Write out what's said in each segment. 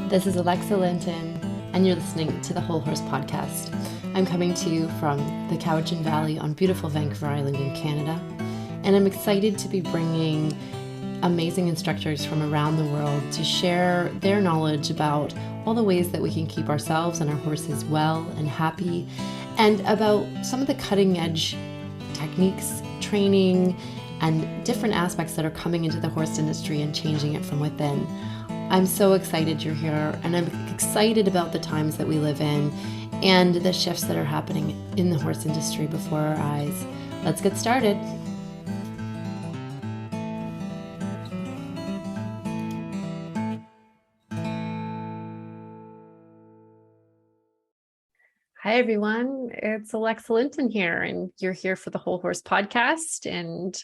This is Alexa Linton, and you're listening to the Whole Horse Podcast. I'm coming to you from the Cowichan Valley on beautiful Vancouver Island in Canada, and I'm excited to be bringing amazing instructors from around the world to share their knowledge about all the ways that we can keep ourselves and our horses well and happy, and about some of the cutting edge techniques, training, and different aspects that are coming into the horse industry and changing it from within. I'm so excited you're here, and I'm excited about the times that we live in and the shifts that are happening in the horse industry before our eyes. Let's get started. Hi, everyone. It's Alexa Linton here, and you're here for the Whole Horse Podcast. And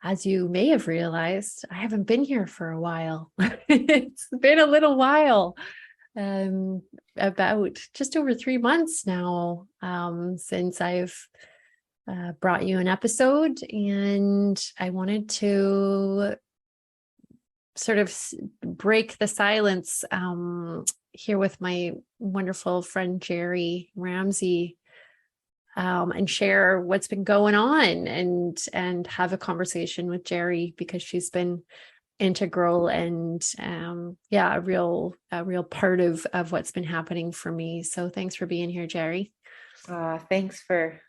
as you may have realized, I haven't been here for a while. It's been a little while, about just over 3 months now, since I've brought you an episode, and I wanted to sort of break the silence here with my wonderful friend Geri Ramsay, and share what's been going on and have a conversation with Geri, because she's been integral and a real part of what's been happening for me. So thanks for being here, Geri. Thanks for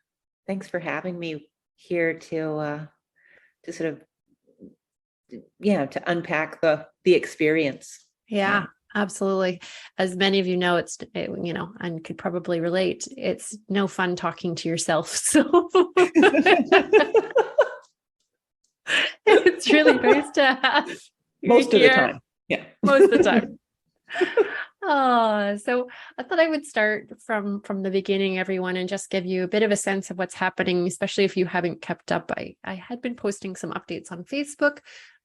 having me here to sort of to unpack the experience. Yeah. Absolutely. As many of you know, and could probably relate, it's no fun talking to yourself. So it's really nice to have most of the time. Yeah. Most of the time. So I thought I would start from the beginning, everyone, and just give you a bit of a sense of what's happening, especially if you haven't kept up. I had been posting some updates on Facebook,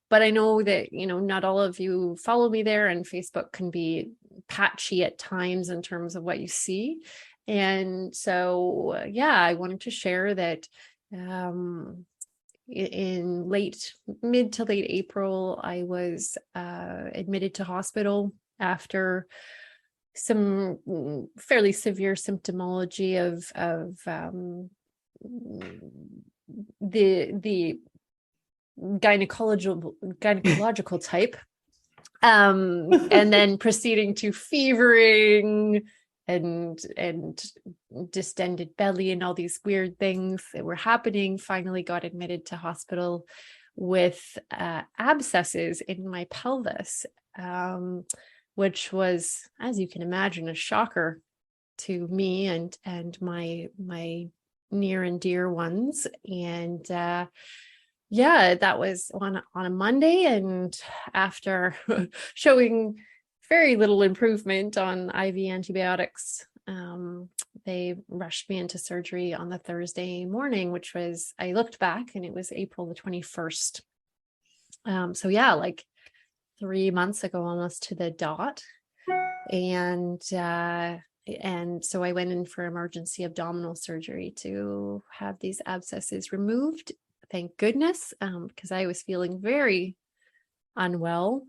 but I know that, not all of you follow me there, and Facebook can be patchy at times in terms of what you see. And so, I wanted to share that in mid to late April, I was admitted to hospital after some fairly severe symptomology of the gynecological type, and then proceeding to fevering and distended belly and all these weird things that were happening. Finally got admitted to hospital with abscesses in my pelvis, which was, as you can imagine, a shocker to me and my near and dear ones. And that was on a Monday, and after showing very little improvement on IV antibiotics, they rushed me into surgery on the Thursday morning, which was, I looked back and it was April the 21st. Like 3 months ago, almost to the dot. And so I went in for emergency abdominal surgery to have these abscesses removed. Thank goodness, because I was feeling very unwell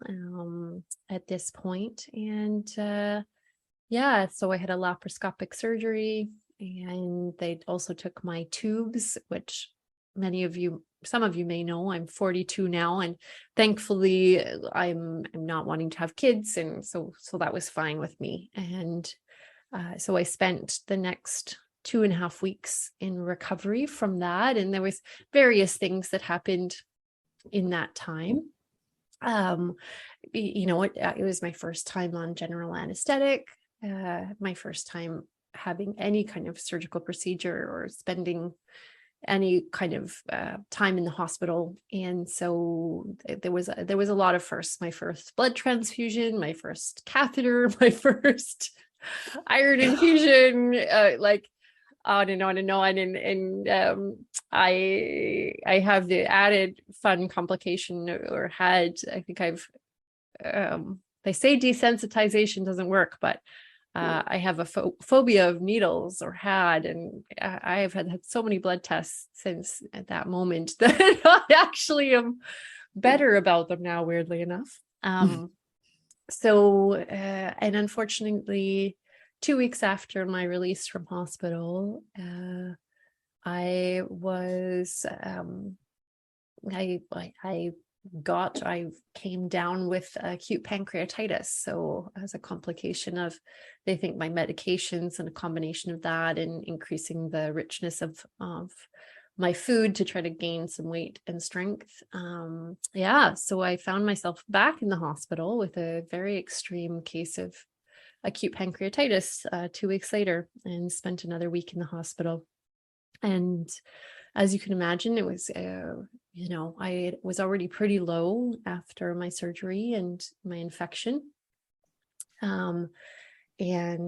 at this point. And so I had a laparoscopic surgery, and they also took my tubes, which some of you may know, I'm 42 now, and thankfully I'm not wanting to have kids. And so that was fine with me. And so I spent the next 2.5 weeks in recovery from that. And there was various things that happened in that time. It was my first time on general anesthetic, my first time having any kind of surgical procedure or spending any kind of time in the hospital. And so there was a lot of firsts. My first blood transfusion, my first catheter, my first iron infusion, on and on and on. And I have the added fun complication, or had, I think they say desensitization doesn't work, but I have a phobia of needles, or had, and I have had so many blood tests since at that moment that I actually am better about them now, weirdly enough. So, and unfortunately, 2 weeks after my release from hospital, I was, I came down with acute pancreatitis. So as a complication of, they think my medications and a combination of that and increasing the richness of my food to try to gain some weight and strength. So I found myself back in the hospital with a very extreme case of acute pancreatitis 2 weeks later, and spent another week in the hospital. And as you can imagine, it was, I was already pretty low after my surgery and my infection. And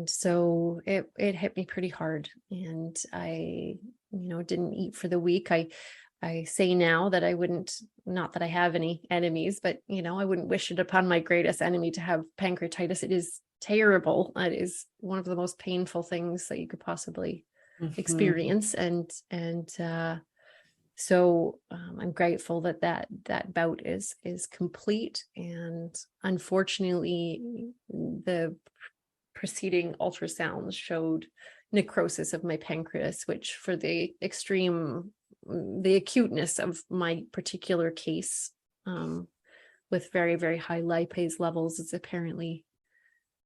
so it hit me pretty hard, and I, didn't eat for the week. I say now that I wouldn't, not that I have any enemies, but, I wouldn't wish it upon my greatest enemy to have pancreatitis. It is terrible. It is one of the most painful things that you could possibly experience. So I'm grateful that bout is complete. And unfortunately, the preceding ultrasounds showed necrosis of my pancreas, which for the acuteness of my particular case, with very, very high lipase levels, is apparently,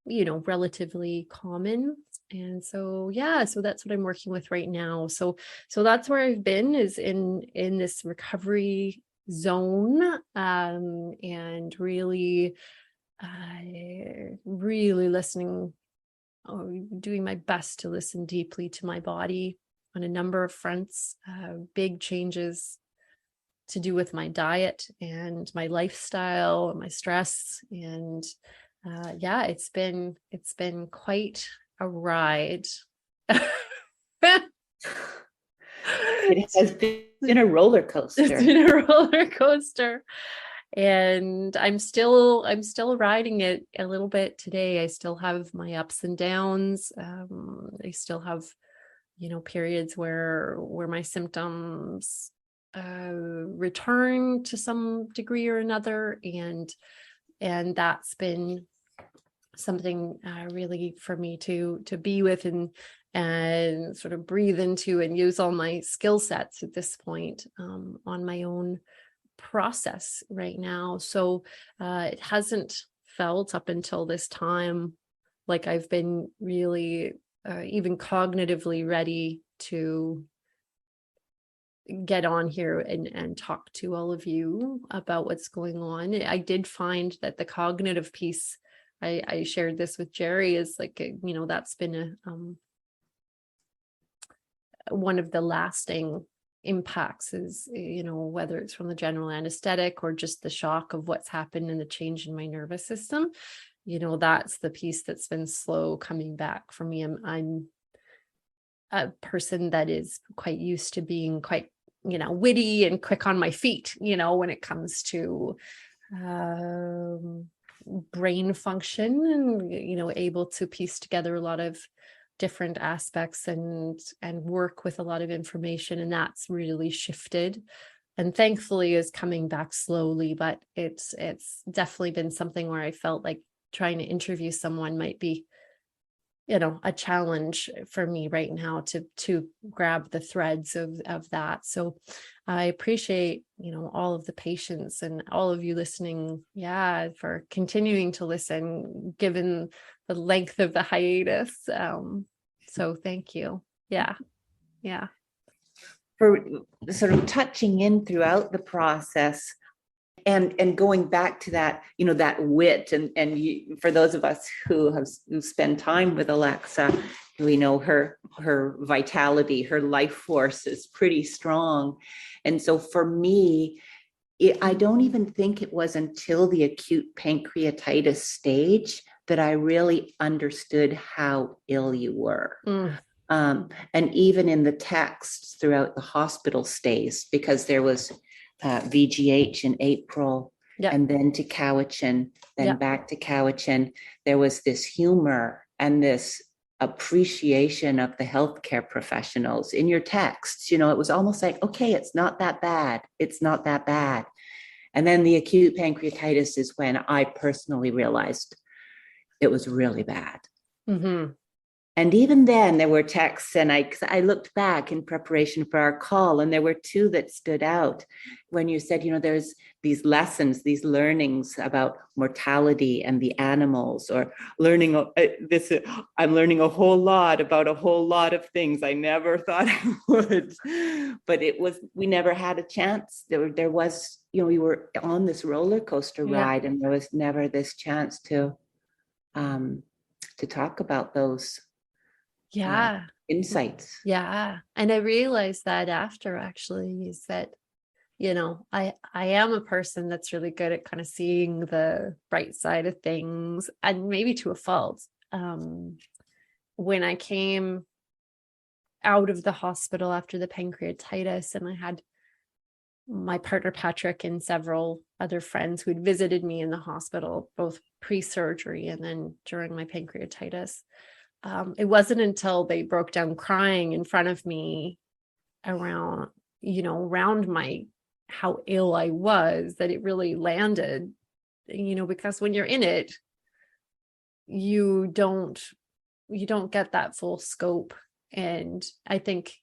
relatively common. And so, so that's what I'm working with right now. So that's where I've been, is in this recovery zone, and really listening, doing my best to listen deeply to my body on a number of fronts. Big changes to do with my diet and my lifestyle and my stress. And it's been quite a ride. It has been a roller coaster. It's been a roller coaster. And I'm still riding it a little bit today. I still have my ups and downs. I still have, periods where my symptoms return to some degree or another, and that's been something really for me to be with and sort of breathe into and use all my skill sets at this point on my own process right now. So it hasn't felt up until this time like I've been really even cognitively ready to get on here and talk to all of you about what's going on. I did find that the cognitive piece, I shared this with Geri, is like, that's been one of the lasting impacts, is, whether it's from the general anesthetic or just the shock of what's happened and the change in my nervous system, that's the piece that's been slow coming back for me. I'm a person that is quite used to being quite, witty and quick on my feet, when it comes to brain function, and, able to piece together a lot of different aspects and work with a lot of information. And that's really shifted, and thankfully is coming back slowly, but it's definitely been something where I felt like trying to interview someone might be, a challenge for me right now to grab the threads of that. So I appreciate, all of the patience and all of you listening, for continuing to listen, given the length of the hiatus. So thank you. Yeah. For sort of touching in throughout the process, and going back to that, that wit, and you, for those of us who spend time with Alexa, we know her vitality, her life force is pretty strong. And so for me, I don't even think it was until the acute pancreatitis stage that I really understood how ill you were. And even in the texts throughout the hospital stays, because there was VGH in April, and then to Cowichan, then back to Cowichan, there was this humor and this appreciation of the healthcare professionals in your texts. It was almost like, okay, it's not that bad. It's not that bad. And then the acute pancreatitis is when I personally realized it was really bad. Mm-hmm. And even then there were texts, and I looked back in preparation for our call, and there were two that stood out when you said, there's these lessons, these learnings about mortality and the animals, or learning this. I'm learning a whole lot about a whole lot of things I never thought I would, but we never had a chance. There was, we were on this roller coaster ride, and there was never this chance to talk about those insights. Yeah. And I realized that after, actually, is that, I am a person that's really good at kind of seeing the bright side of things, and maybe to a fault. When I came out of the hospital after the pancreatitis, and I had my partner Patrick and several other friends who had visited me in the hospital, both pre-surgery and then during my pancreatitis. It wasn't until they broke down crying in front of me around how ill I was, that it really landed, because when you're in it, you don't get that full scope. And I think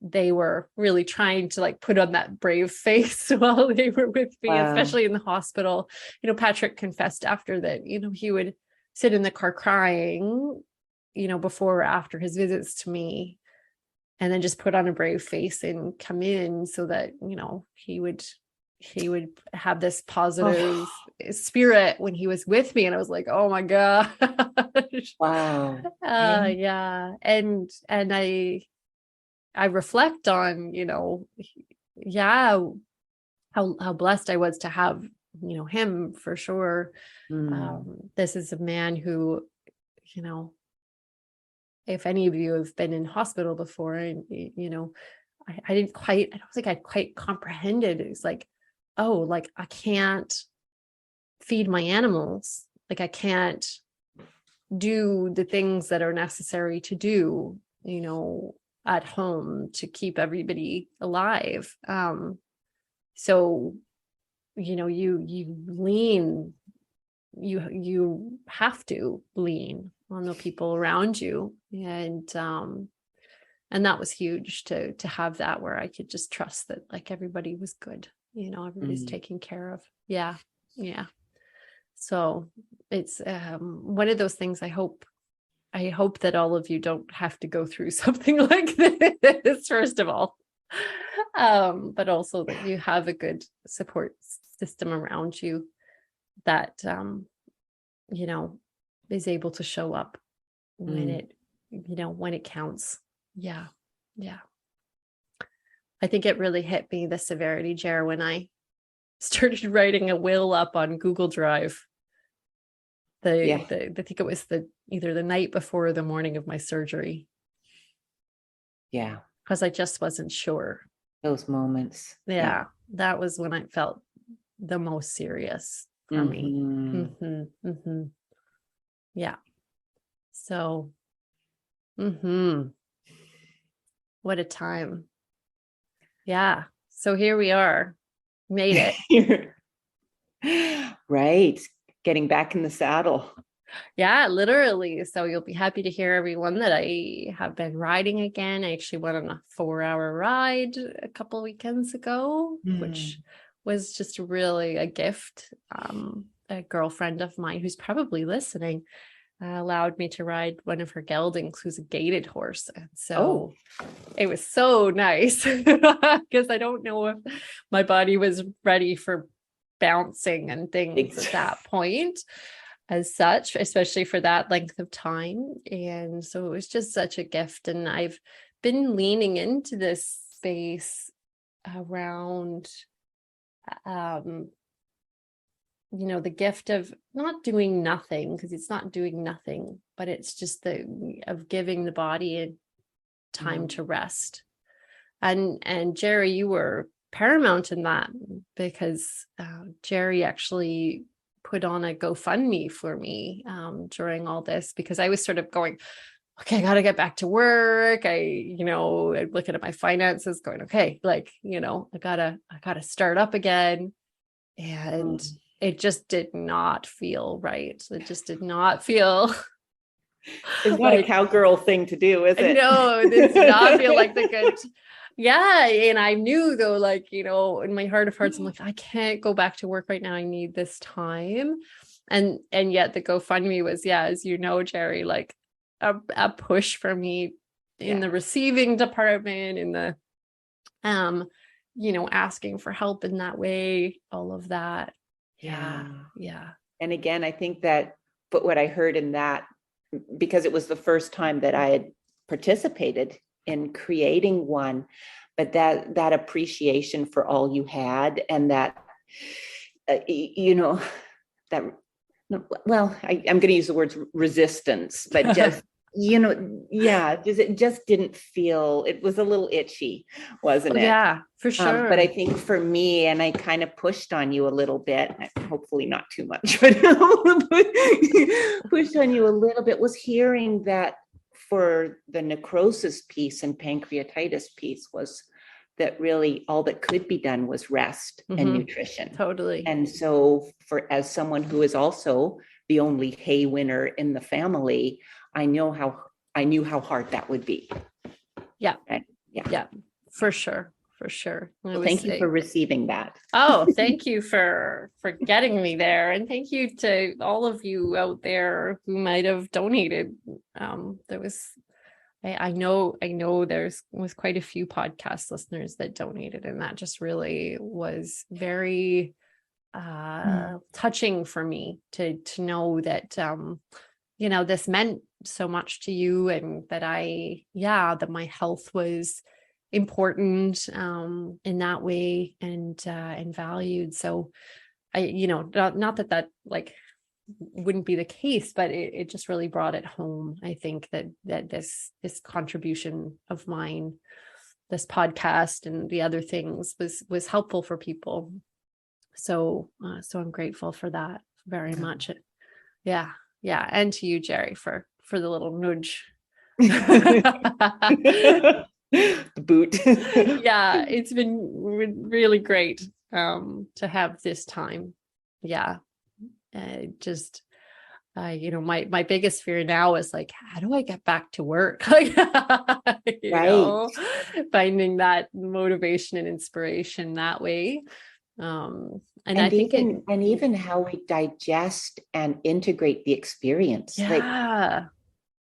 they were really trying to put on that brave face while they were with me, especially in the hospital. Patrick confessed after that, he would sit in the car crying, before or after his visits to me, and then just put on a brave face and come in so that, he would have this positive spirit when he was with me. And I was like, oh my gosh. Wow. Yeah. And I reflect on, how blessed I was to have, him, for sure. This is a man who, if any of you have been in hospital before, and I don't think I quite comprehended. It's like, I can't feed my animals. I can't do the things that are necessary to do, at home to keep everybody alive. So, you lean, you have to lean on the people around you. And that was huge to have that, where I could just trust that everybody was good, everybody's taken care of. Yeah. So it's one of those things. I hope that all of you don't have to go through something like this, first of all, but also that you have a good support system around you that is able to show up when it counts. Yeah. I think it really hit me, the severity, Jer, when I started writing a will up on Google Drive. I think it was either the night before or the morning of my surgery. Yeah. Because I just wasn't sure. Those moments. Yeah. That was when I felt the most serious for me. Yeah. So, what a time. Yeah. So here we are. Made it. Right. Getting back in the saddle. Yeah, literally. So you'll be happy to hear, everyone, that I have been riding again. I actually went on a 4-hour ride a couple of weekends ago, which was just really a gift. A girlfriend of mine who's probably listening allowed me to ride one of her geldings, who's a gaited horse. And so it was so nice, because I don't know if my body was ready for bouncing and things at that point as such, especially for that length of time. And so it was just such a gift. And I've been leaning into this space around, the gift of not doing nothing, because it's not doing nothing, but it's just of giving the body a time to rest. And Geri, you were paramount in that, because Geri actually put on a GoFundMe for me during all this, because I was sort of going, okay, I got to get back to work. I'm looking at my finances going, okay, I gotta start up again. And it just did not feel right. It just did not feel It's not a cowgirl thing to do, is it? No, it did not feel like the good. Yeah. And I knew though, like, in my heart of hearts, I'm like, I can't go back to work right now. I need this time. And yet the GoFundMe was, as you know, Geri, like a push for me in the receiving department, in the, asking for help in that way, all of that. Yeah. And again, I think that, but what I heard in that, because it was the first time that I had participated in creating one, but that appreciation for all you had, and that, that, well, I'm going to use the words resistance, but just, it just didn't feel, it was a little itchy, wasn't it? Yeah, for sure. But I think for me, and I kind of pushed on you a little bit, hopefully not too much, but pushed on you a little bit, was hearing that for the necrosis piece and pancreatitis piece was that really all that could be done was rest and nutrition. Totally. And so as someone who is also the only hay winner in the family, I knew how hard that would be. Yeah. Right? Yeah, for sure. For sure. Well, thank you for receiving that. Oh, thank you for getting me there. And thank you to all of you out there who might have donated. I know there was quite a few podcast listeners that donated, and that just really was very touching for me to know that this meant so much to you, and that that my health was important in that way, and valued. So I, not that like wouldn't be the case, but it just really brought it home. I think that this contribution of mine, this podcast and the other things was helpful for people. So I'm grateful for that very much. Yeah. And to you, Geri, for the little nudge. The boot. Yeah, it's been really great to have this time. Yeah. My biggest fear now is like, how do I get back to work? Like, finding that motivation and inspiration that way. And I think even how we digest and integrate the experience. Yeah.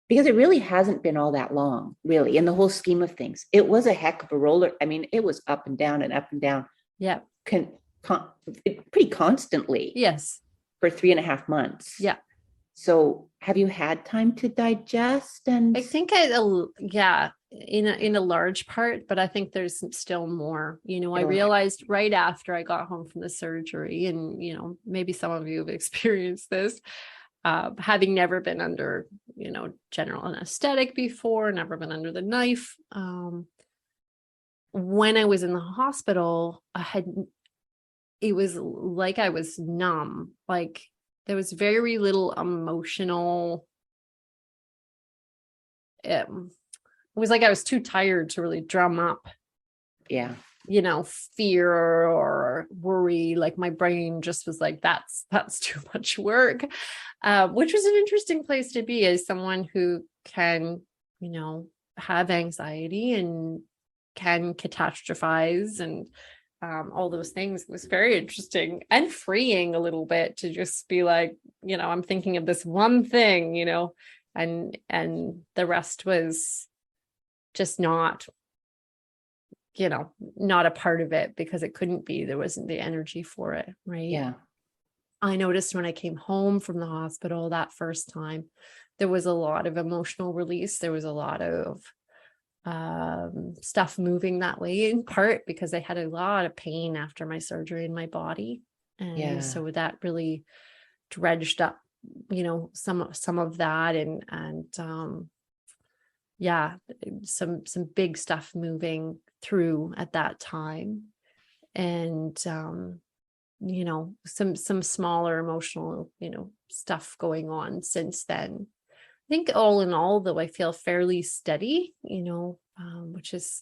Because it really hasn't been all that long, really, in the whole scheme of things. It was a heck of a roller. I mean, it was up and down and up and down. Yeah. Pretty constantly. Yes. For 3.5 months. Yeah. So have you had time to digest? And I think in a large part, but I think there's still more. I realized right after I got home from the surgery, and maybe some of you have experienced this, having never been under general anesthetic before, never been under the knife. When I was in the hospital, it was like I was numb. Like there was very little emotional. It was like I was too tired to really drum up. Yeah. Fear or worry. Like my brain just was like, that's too much work, which was an interesting place to be as someone who can, have anxiety and can catastrophize and all those things. It was very interesting and freeing a little bit to just be like, I'm thinking of this one thing, and the rest was just not a part of it because it couldn't be. There wasn't the energy for it. Right. Yeah. I noticed when I came home from the hospital that first time, there was a lot of emotional release. There was a lot of stuff moving that way, in part because I had a lot of pain after my surgery in my body. And so that really dredged up, some of that and some big stuff moving through at that time. And, some smaller emotional, stuff going on since then. I think all in all, though, I feel fairly steady, which is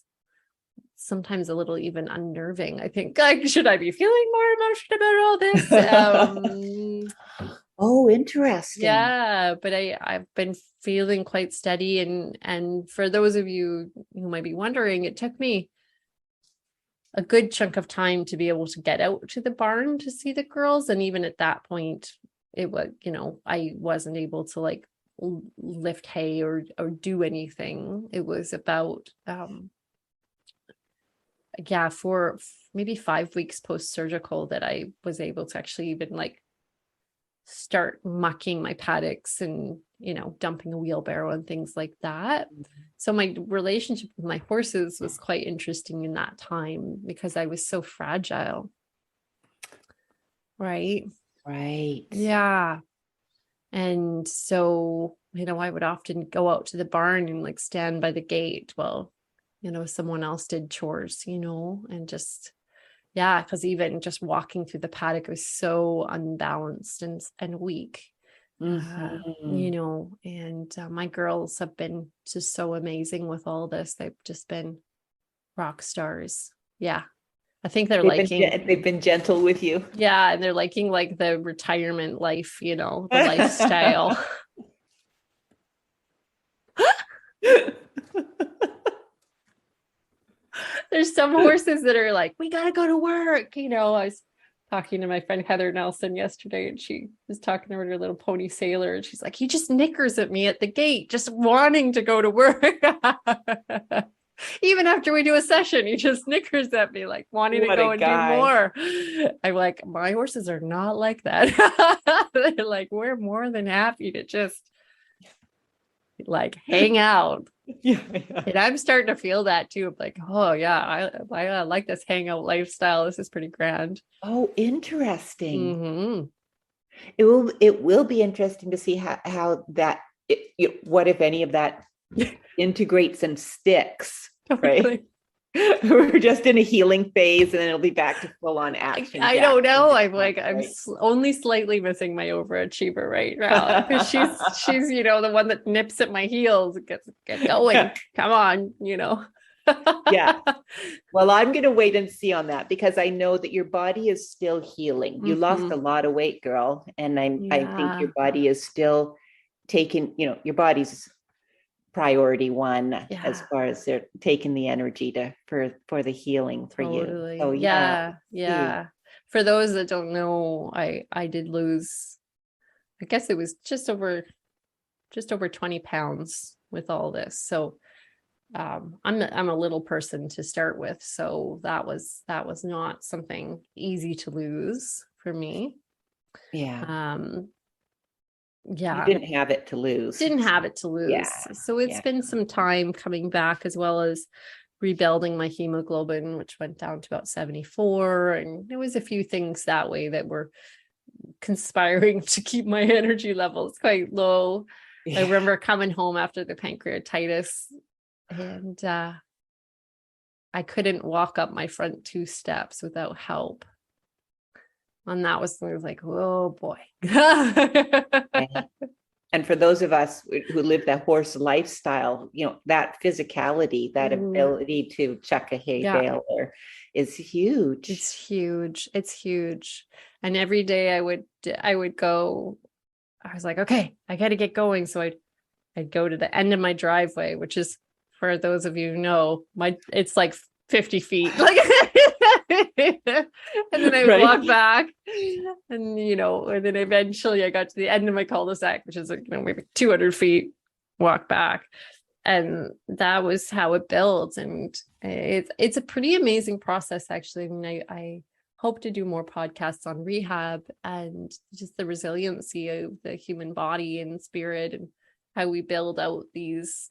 sometimes a little even unnerving. I think, like, should I be feeling more emotional about all this? Oh, interesting. Yeah, but I've been feeling quite steady, and for those of you who might be wondering, it took me a good chunk of time to be able to get out to the barn to see the girls, and even at that point, it was, I wasn't able to like lift hay or do anything. It was about for maybe 5 weeks post-surgical that I was able to actually even like start mucking my paddocks and dumping a wheelbarrow and things like that. So my relationship with my horses was quite interesting in that time because I was so fragile. Right. Yeah. And so I would often go out to the barn and like stand by the gate while someone else did chores, and just because even just walking through the paddock was so unbalanced and weak. Mhm. And my girls have been just so amazing with all this. They've just been rock stars. Yeah. I think They've been gentle with you. Yeah, and they're liking like the retirement life, the lifestyle. There's some horses that are like, we gotta go to work. I was talking to my friend Heather Nelson yesterday, and she was talking to her little pony Sailor, and she's like, he just nickers at me at the gate, just wanting to go to work. Even after we do a session, he just snickers at me, like wanting to go and do more. I'm like, my horses are not like that. They're like, we're more than happy to just like hang out. Yeah. And I'm starting to feel that too. I'm like, oh yeah, I like this hangout lifestyle. This is pretty grand. Oh, interesting. Mm-hmm. It will be interesting to see how that what if any of that integrates and sticks, right? We're just in a healing phase, and then it'll be back to full on action. I don't know. I'm only slightly missing my overachiever right now because she's the one that nips at my heels. Get going. Come on, Yeah. Well, I'm going to wait and see on that because I know that your body is still healing. You lost a lot of weight, girl, and I think your body is still taking. Your body's priority one as far as they're taking the energy for the healing for you. So yeah. For those that don't know, I did lose, I guess it was just over 20 pounds with all this. So I'm a little person to start with, so that was not something easy to lose for me. You didn't have it to lose. So it's been some time coming back, as well as rebuilding my hemoglobin, which went down to about 74. And there was a few things that way that were conspiring to keep my energy levels quite low. I remember coming home after the pancreatitis, and I couldn't walk up my front 2 steps without help. And that was like, oh boy. And for those of us who live that horse lifestyle, that physicality, that ability to chuck a hay baler is huge. It's huge. And every day I would go, I was like, okay, I got to get going. So I'd go to the end of my driveway, which is, for those of you who know, it's like 50 feet. Like, and then I would walk back, and and then eventually I got to the end of my cul-de-sac, which is maybe 200 feet, walk back. And that was how it builds. And it's a pretty amazing process, actually. I mean, I hope to do more podcasts on rehab and just the resiliency of the human body and spirit, and how we build out these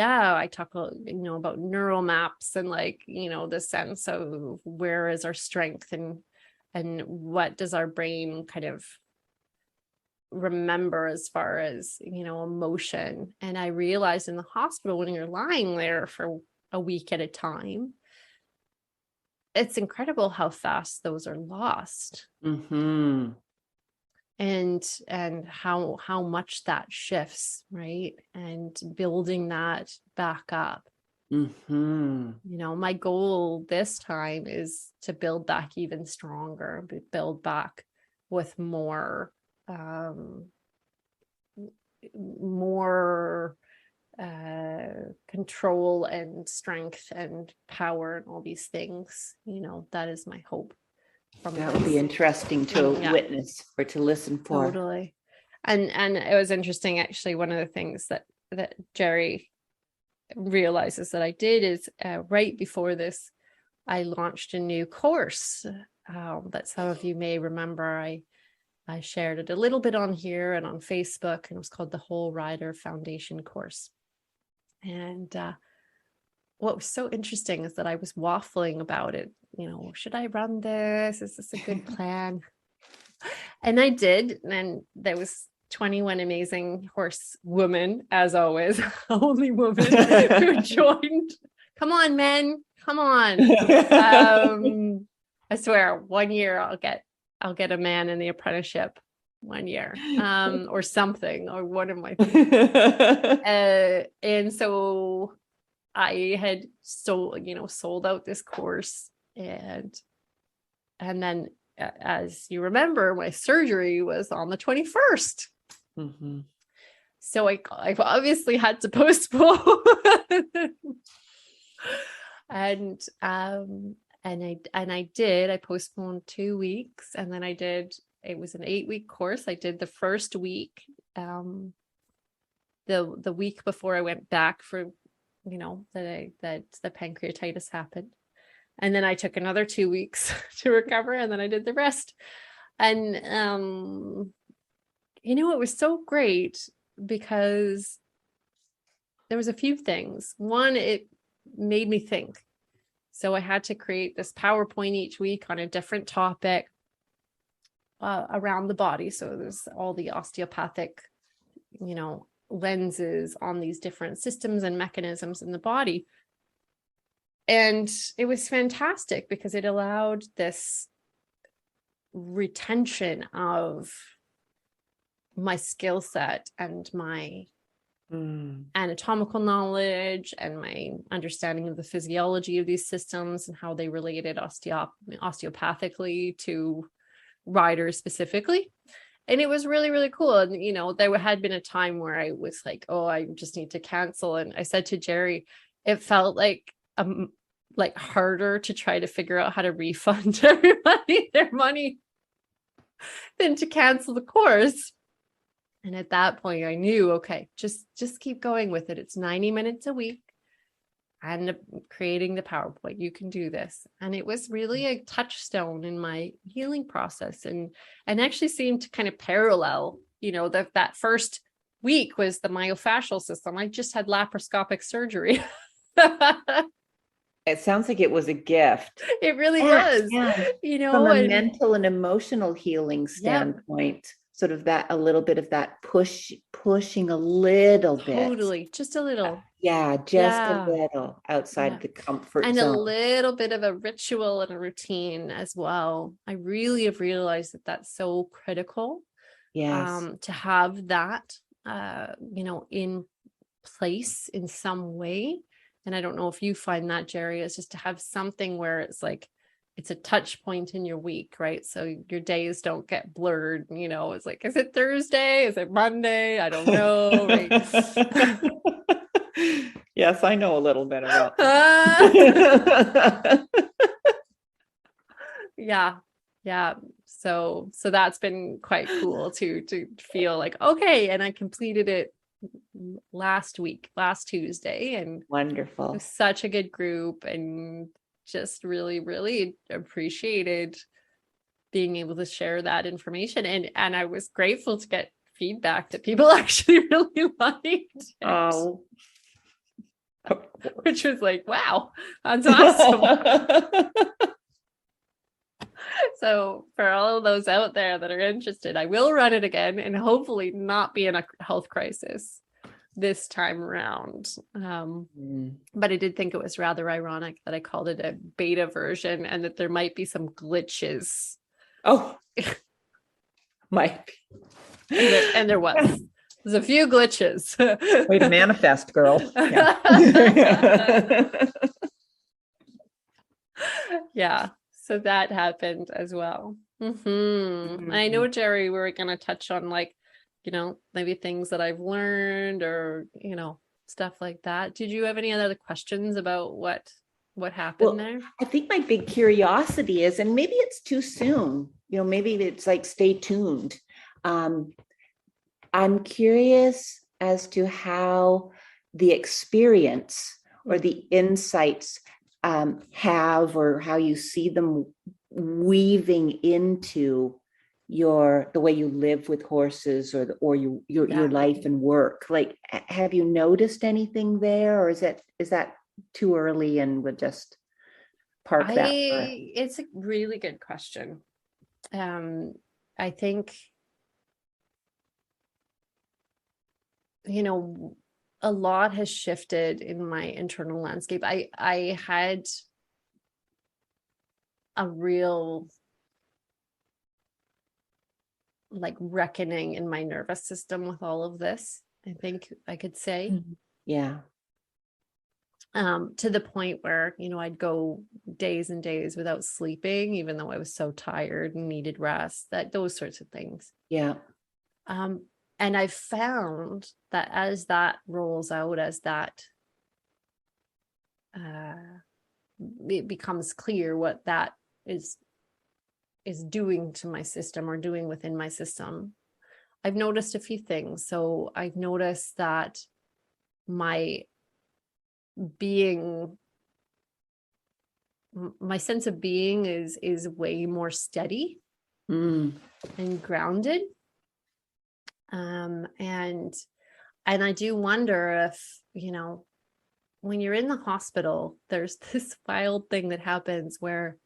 I talk about neural maps, and like the sense of where is our strength, and what does our brain kind of remember as far as emotion. And I realized in the hospital, when you're lying there for a week at a time, it's incredible how fast those are lost. And how much that shifts, right? And building that back up Mm-hmm. My goal this time is to build back even stronger, build back with more more control and strength and power and all these things. That is my hope from That would be interesting to witness or to listen for. Totally. And it was interesting, actually. One of the things that Geri realizes that I did is right before this, I launched a new course that some of you may remember. I shared it a little bit on here and on Facebook, and it was called the Whole Rider Foundation course. And what was so interesting is that I was waffling about it. Should I run this? Is this a good plan? And I did. And there was 21 amazing horsewomen, as always, only woman who joined. Come on, men. Come on. I swear, 1 year I'll get a man in the apprenticeship 1 year, or something, or one of my and so I had sold out this course, and then, as you remember, my surgery was on the 21st. Mm-hmm. So I obviously had to postpone. and I did. I postponed 2 weeks, and then it was an 8-week course. I did the first week, the week before I went back for, that the pancreatitis happened. And then I took another 2 weeks to recover, and then I did the rest. And, it was so great because there was a few things. One, it made me think. So I had to create this PowerPoint each week on a different topic around the body. So there's all the osteopathic, lenses on these different systems and mechanisms in the body. And it was fantastic because it allowed this retention of my skill set and my anatomical knowledge and my understanding of the physiology of these systems and how they related osteopathically to riders specifically. And it was really, really cool. And, there had been a time where I was like, oh, I just need to cancel. And I said to Geri, it felt like harder to try to figure out how to refund everybody their money than to cancel the course. And at that point I knew, okay, just keep going with it. It's 90 minutes a week and creating the PowerPoint. You can do this. And it was really a touchstone in my healing process, and actually seemed to kind of parallel, that first week was the myofascial system. I just had laparoscopic surgery. It sounds like it was a gift. It really was, from a mental and emotional healing standpoint, sort of that, a little bit of that pushing a little bit. Totally. Just a little. A little outside the comfort and zone. A little bit of a ritual and a routine as well. I really have realized that that's so critical. Yes. To have that, in place in some way. And I don't know if you find that, Geri, is just to have something where it's like, it's a touch point in your week, right? So your days don't get blurred. It's like, is it Thursday? Is it Monday? I don't know. Right? Yes, I know a little bit about that. Yeah. So that's been quite cool to feel like, okay. And I completed it last Tuesday, and wonderful. It was such a good group, and just really, really appreciated being able to share that information. And I was grateful to get feedback that people actually really liked it. Oh, which was like, wow, that's awesome. So for all of those out there that are interested, I will run it again and hopefully not be in a health crisis this time around. But I did think it was rather ironic that I called it a beta version and that there might be some glitches. Oh, might be. And there was. There's a few glitches. Way to manifest, girl. Yeah. Yeah. So that happened as well. I know, Geri, we were going to touch on like, maybe things that I've learned or, stuff like that. Did you have any other questions about what happened there? I think my big curiosity is, and maybe it's too soon, maybe it's like, stay tuned. I'm curious as to how the experience or the insights have, or how you see them weaving into the way you live with horses, or your life and work. Like, have you noticed anything there, or is that too early and would just park that? It's a really good question. I think, a lot has shifted in my internal landscape. I had a real like reckoning in my nervous system with all of this, I think I could say. Yeah. To the point where, I'd go days and days without sleeping, even though I was so tired and needed rest, those sorts of things. Yeah. And I've found that as that rolls out, as that it becomes clear what that is doing to my system or doing within my system, I've noticed a few things. So I've noticed that my sense of being is way more steady and grounded. And I do wonder if, when you're in the hospital, there's this wild thing that happens where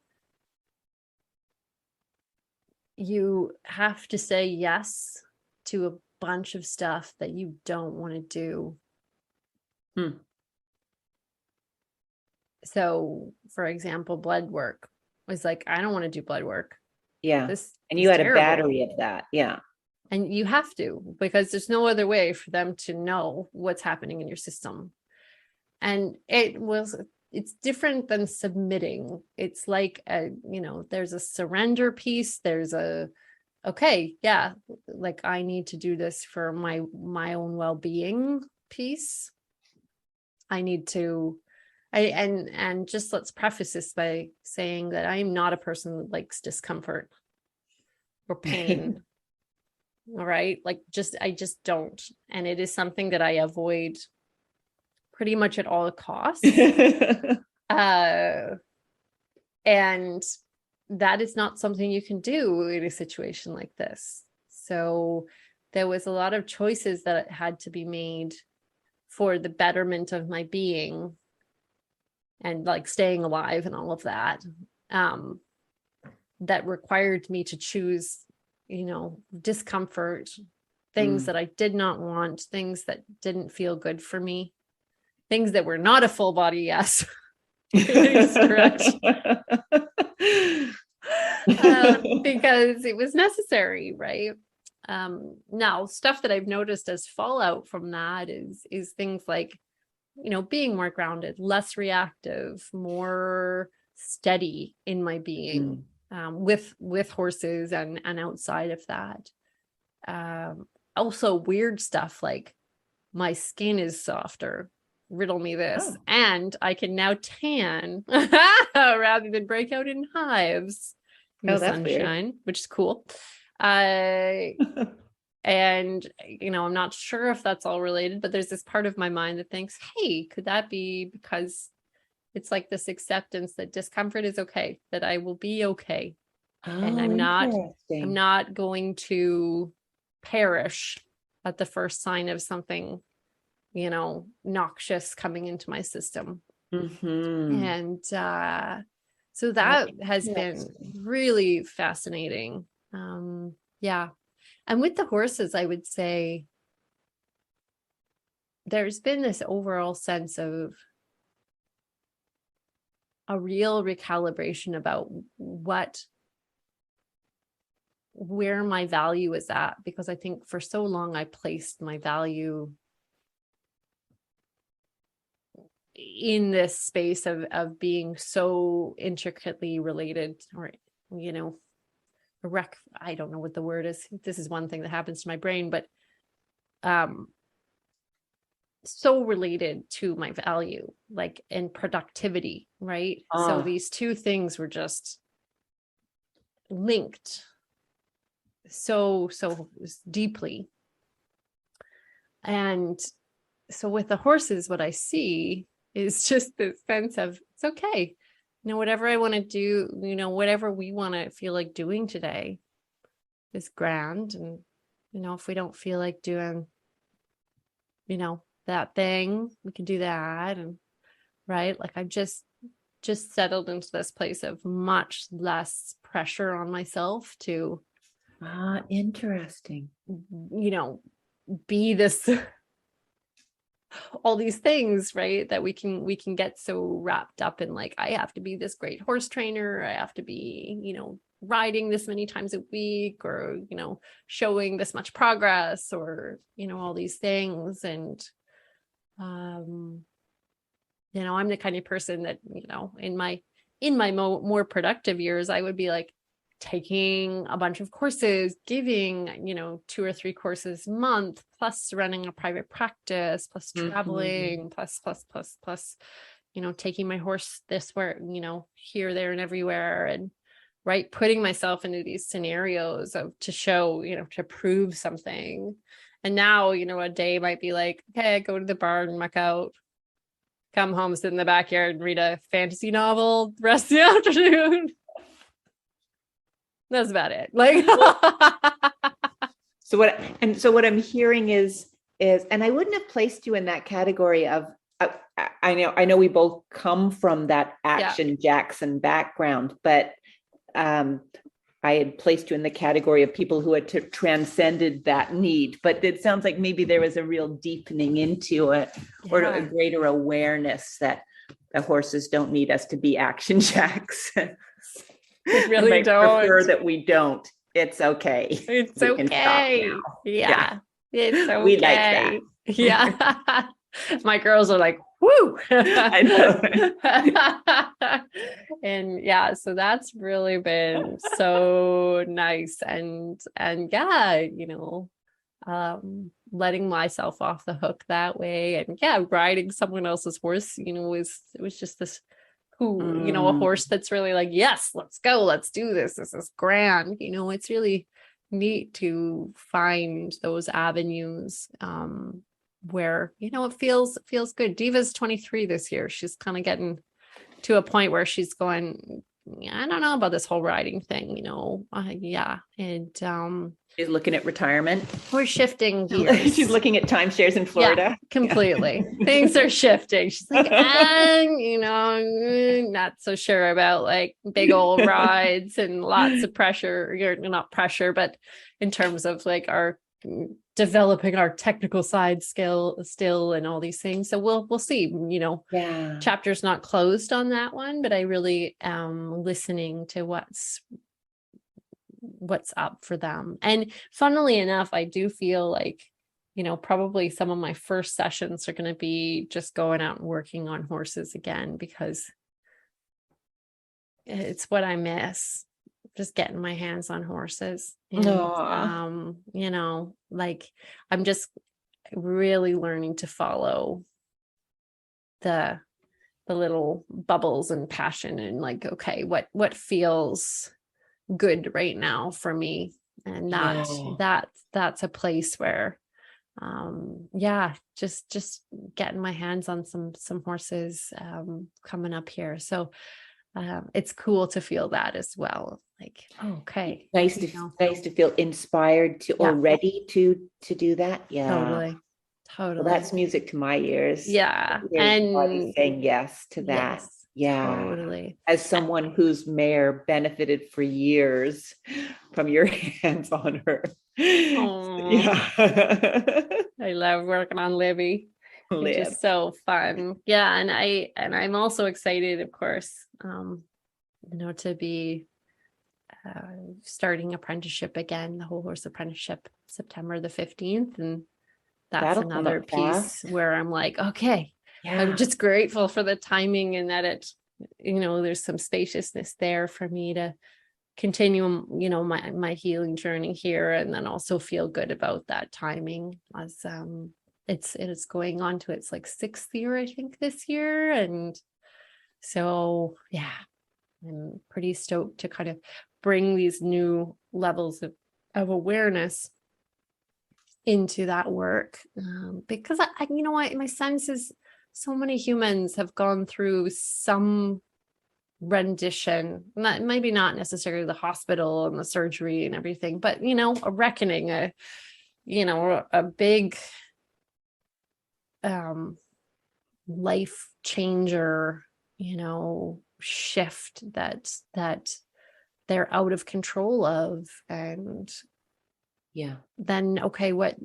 you have to say yes to a bunch of stuff that you don't want to do. So, for example, blood work was like, I don't want to do blood work. Yeah. This and you had terrible. A battery of that. Yeah. And you have to, because there's no other way for them to know what's happening in your system. And it's different than submitting. It's like, there's a surrender piece. There's okay, yeah, like I need to do this for my own well-being piece. I need to, and just let's preface this by saying that I'm not a person that likes discomfort or pain. All right. Like I just don't. And it is something that I avoid pretty much at all costs. And that is not something you can do in a situation like this. So there was a lot of choices that had to be made for the betterment of my being and like staying alive and all of that, that required me to choose, discomfort, things that I did not want, things that didn't feel good for me, things that were not a full body yes. Correct. Because it was necessary, right? Now, stuff that I've noticed as fallout from that is things like, being more grounded, less reactive, more steady in my being, with horses and outside of that. Also weird stuff like my skin is softer. Riddle me this. And I can now tan rather than break out in hives in the sunshine, weird. Which is cool. And, I'm not sure if that's all related, but there's this part of my mind that thinks, hey, could that be because it's like this acceptance that discomfort is okay, that I will be okay. And I'm not going to perish at the first sign of something, noxious coming into my system. And so that has been really fascinating. Yeah. And with the horses, I would say there's been this overall sense of a real recalibration about what where my value is at, because I think for so long I placed my value in this space of being so intricately related, or, you know, I don't know what the word is. This is one thing that happens to my brain, but so related to my value, like in productivity, right? So these two things were just linked so deeply. And so with the horses, what I see is just this sense of, it's okay, you know, whatever I want to do, you know, whatever we want to feel like doing today is grand. And, you know, if we don't feel like doing, you know, that thing, we can do that. And right, like I've just settled into this place of much less pressure on myself to interesting, you know, be this all these things, right, that we can get so wrapped up in, like, I have to be this great horse trainer, I have to be, you know, riding this many times a week, or, you know, showing this much progress, or, you know, all these things. And you know, I'm the kind of person that, you know, in my more productive years, I would be like taking a bunch of courses, giving, you know, 2 or 3 courses a month, plus running a private practice, plus traveling, plus, you know, taking my horse this where, you know, here, there, and everywhere. And right, putting myself into these scenarios to show, you know, to prove something. And now, you know, a day might be like, okay, I go to the barn, muck out, come home, sit in the backyard and read a fantasy novel the rest of the afternoon. That's about it. Like, so what I'm hearing is, and I wouldn't have placed you in that category of, I know we both come from that Action Jackson background, but I had placed you in the category of people who had transcended that need. But it sounds like maybe there was a real deepening into it, or a greater awareness that the horses don't need us to be Action Jacks. They really don't. Prefer that we don't. It's okay. It's okay. Yeah. It's okay. We like that. Yeah. My girls are like, whoo. I know. And yeah, so that's really been so nice. And yeah, you know, letting myself off the hook that way. And yeah, riding someone else's horse, you know, it was just this you know, a horse that's really like, yes, let's go, let's do this. This is grand. You know, it's really neat to find those avenues where, you know, it feels good. Diva's 23 this year. She's kind of getting to a point where she's going, I don't know about this whole riding thing, you know. Yeah. And she's looking at retirement. We're shifting gears. She's looking at timeshares in Florida. Yeah, completely. Yeah. Things are shifting. She's like, you know, not so sure about like big old rides and lots of pressure. You're not pressure, but in terms of like our developing our technical side skill still and all these things. So we'll see, you know. Yeah. Chapter's not closed on that one, but I really am listening to what's up for them. And funnily enough, I do feel like, you know, probably some of my first sessions are going to be just going out and working on horses again, because it's what I miss, just getting my hands on horses. And, you know, like I'm just really learning to follow the little bubbles and passion, and like, okay, what feels good right now for me. And that's a place where just getting my hands on some horses coming up here. So it's cool to feel that as well. Like, okay, nice to feel inspired to or ready to do that. Yeah, totally. Well, that's music to my ears. Yeah, and saying yes to that. Yes. Yeah, totally. As someone whose mare benefited for years from your hands on her. Yeah. I love working on Libby. It's just so fun. Yeah. And I'm also excited, of course, you know, to be starting apprenticeship again, the whole horse apprenticeship, September the 15th. And that's That'll come another up piece fast. where I'm like, okay, Yeah. I'm just grateful for the timing and that it, there's some spaciousness there for me to continue, my healing journey here, and then also feel good about that timing as it's going on to its like 6th year, I think, this year. And so, yeah, I'm pretty stoked to kind of bring these new levels of awareness into that work, because I my sense is so many humans have gone through some rendition, maybe not necessarily the hospital and the surgery and everything, but a reckoning, a big life changer, shift that they're out of control of. And Yeah. then, okay, what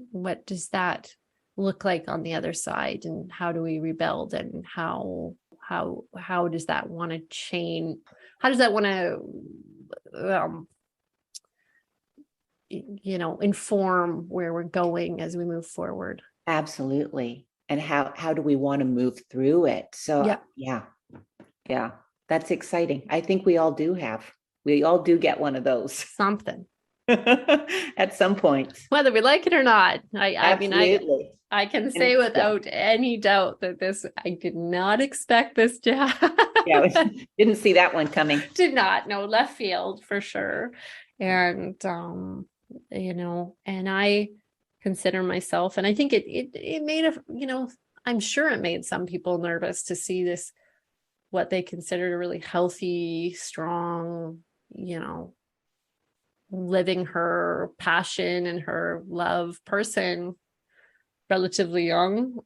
does that look like on the other side, and how do we rebuild, and how does that want to change? How does that want to inform where we're going as we move forward? Absolutely. And how do we want to move through it? So yeah, that's exciting. I think we all do get one of those Something at some point. whether we like it or not. I mean, I can say without any doubt that I did not expect this to happen. Yeah, didn't see that one coming. Did not. No, left field for sure. And and I consider myself, and I think it made I'm sure it made some people nervous to see this, what they considered a really healthy, strong, living her passion and her love person, relatively young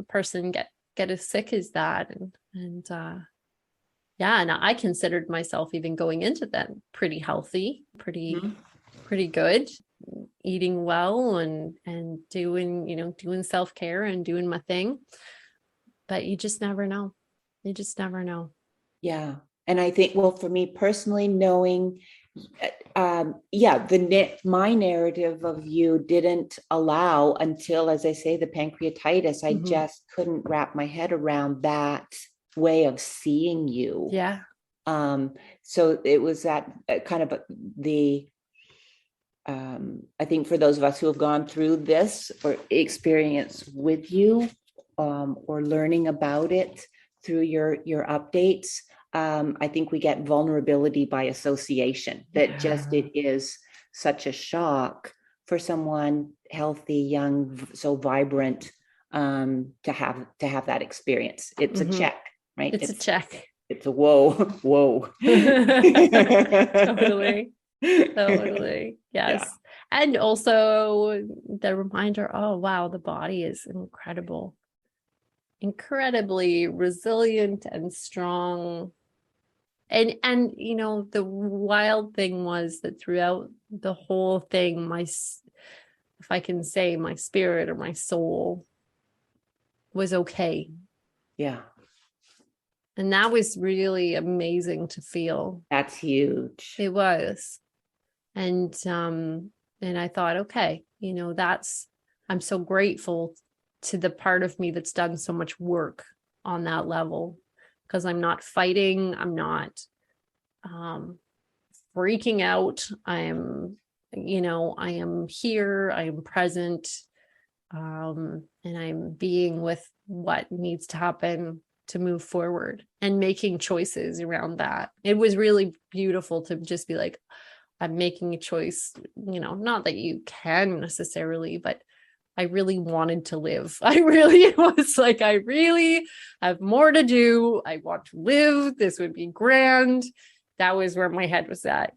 person get as sick as that. And I considered myself, even going into that, pretty healthy, pretty good, eating well and doing self-care and doing my thing. But you just never know. Yeah. And I think, well, for me personally, knowing my narrative of you didn't allow until, as I say, the pancreatitis. I just couldn't wrap my head around that way of seeing you. Yeah. So it was that kind of I think for those of us who have gone through this or experience with you, or learning about it through your updates, I think we get vulnerability by association, that just, it is such a shock for someone healthy, young, so vibrant, to have that experience. It's a check, right? It's a check. It's a whoa. Totally. Yes. Yeah. And also the reminder, oh wow, the body is incredibly resilient and strong. And the wild thing was that throughout the whole thing, if I can say, my spirit or my soul was okay. Yeah. And that was really amazing to feel. That's huge. It was. And I thought, okay, I'm so grateful to the part of me that's done so much work on that level, because I'm not fighting. I'm not freaking out. I am here. I am present. And I'm being with what needs to happen to move forward and making choices around that. It was really beautiful to just be like, I'm making a choice, not that you can necessarily, but I really wanted to live. I really was like, I really have more to do. I want to live. This would be grand. That was where my head was at,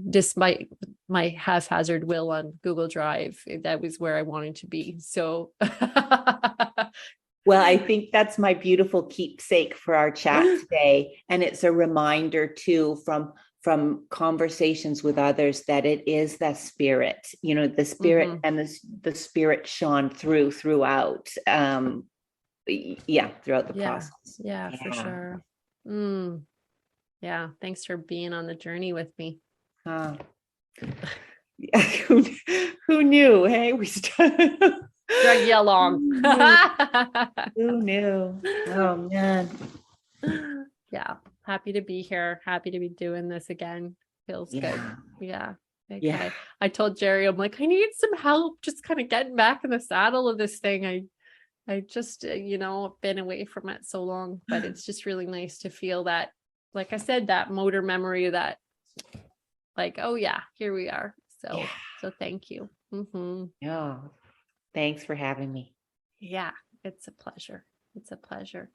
despite my haphazard will on Google Drive, that was where I wanted to be. So well, I think that's my beautiful keepsake for our chat today. And it's a reminder too, from conversations with others, that it is the spirit, the spirit, and the spirit shone throughout. Throughout the process. Yeah, for sure. Yeah. Thanks for being on the journey with me. Yeah, who knew? Hey, we started. Drug you along. Who knew? Oh man. Yeah. Happy to be here. Happy to be doing this again. Feels good. Yeah. Yeah. Yeah. I told Geri, I'm like, I need some help just kind of getting back in the saddle of this thing. I just, been away from it so long, but it's just really nice to feel that, like I said, that motor memory that like, oh yeah, here we are. So, Yeah. so thank you. Oh, thanks for having me. Yeah, it's a pleasure. It's a pleasure.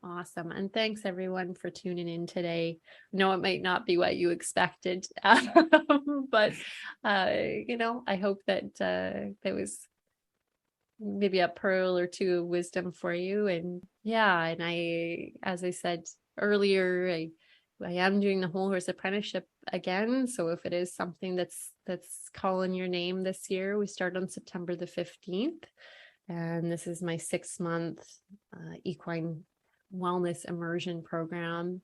Awesome. And thanks everyone for tuning in today. No, it might not be what you expected, but, I hope that there was maybe a pearl or two of wisdom for you. And yeah, and as I said earlier, I am doing the whole horse apprenticeship again. So if it is something that's calling your name this year, we start on September the 15th. And this is my 6-month equine wellness immersion program.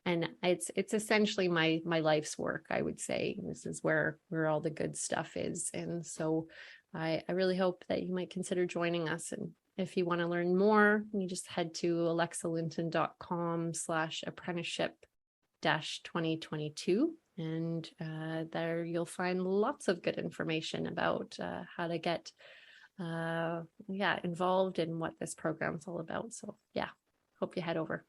And it's essentially my life's work, I would say. This is where all the good stuff is. And so I really hope that you might consider joining us. And if you want to learn more, you just head to alexalinton.com/apprenticeship-2022. And there you'll find lots of good information about how to get involved in what this program's all about. So yeah, hope you head over.